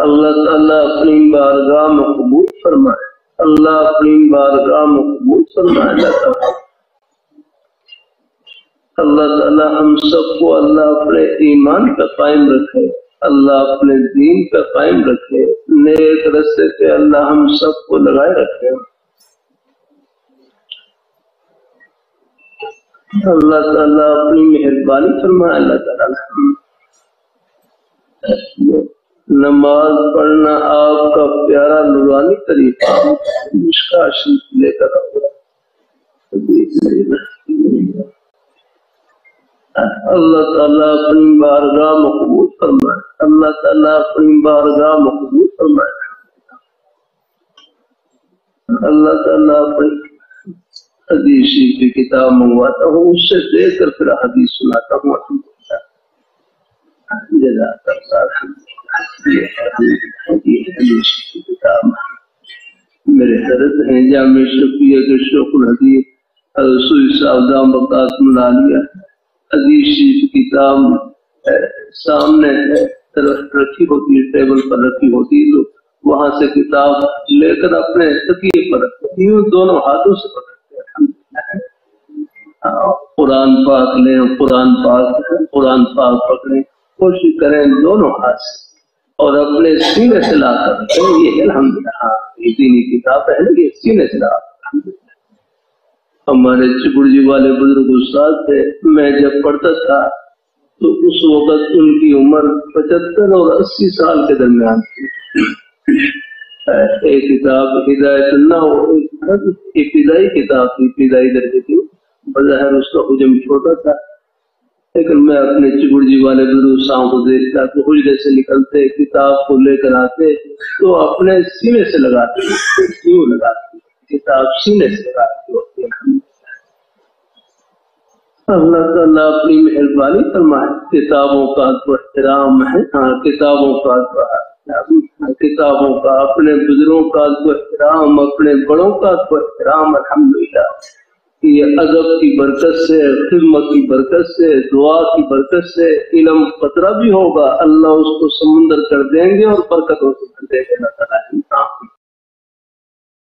اللہ تعالیٰ اپنی بارگاہ میں قبول فرمائے، اللہ اپنی بارگاہ میں قبول فرمائے۔ اللہ تعالیٰ ہم سب کو اللہ اپنے ایمان پہ قائم رکھے، اللہ اپنے دین پہ قائم رکھے، نیک رستے پہ اللہ ہم سب کو لگائے رکھے۔ اللہ تعالیٰ اپنی مہربانی فرمائے۔ اللہ تعالیٰ نماز پڑھنا آپ کا پیارا نورانی طریقہ، مشکا شریف لے کر اللہ تعالیٰ اپنی بارگاہ میں قبول فرمائے، اللہ تعالیٰ اپنی بارگاہ میں قبول فرمائے۔ اللہ تعالیٰ اپنی حدیث کی کتاب منگواتا ہوں، اس سے دیکھ کر پھر حدیث سناتا ہوں۔ جزاک اللہ حدیث کی کتاب میرے حضرت ہیں جامع شفیع کے شوق الحدیث رسول صاحب دام بقات ملالیہ حدیث کی کتاب سامنے رکھی ہوتی ہے، ٹیبل پر رکھی ہوتی ہے، وہاں سے کتاب لے کر اپنے تکیے پر رکھتے ہیں، دونوں ہاتھوں سے پکڑتے ہیں۔ قرآن پاک لیں، قرآن پاک پکڑیں، کوشش کریں دونوں ہاتھ سے اور اپنے سینے سے لا کر یہ الحمدللہ یہ دینی کتاب ہے نا، یہ سینے سے لا کر۔ ہمارے چپڑجی والے بزرگ استاد تھے، میں جب پڑھتا تھا تو اس وقت ان کی عمر 75 اور 80 سال کے درمیان تھی۔ ایک کتاب ہدایت اللہ ابتدائی کتاب تھی، ابتدائی درجے کی، بظاہر اس کا حجم چھوٹا تھا، لیکن میں اپنے چپڑجی والے بزرگ صاحب کو دیکھتا کہ حجرے سے نکلتے کتاب کو لے کر آتے تو اپنے سینے سے لگاتے، کیوں لگاتے کتاب سینے سے لگاتے ہوتے۔ اللہ تعالیٰ اپنی مہربانی فرمائے۔ کتابوں کا تو احترام ہے، کتابوں کا اپنے بزرگوں کا تو احترام، اپنے بڑوں کا تو احترام۔ الحمدللہ یہ ادب کی برکت سے، خدمت کی برکت سے، دعا کی برکت سے علم قطرہ بھی ہوگا، اللہ اس کو سمندر کر دیں گے اور برکتوں سے کر دیں گے۔ اللہ تعالیٰ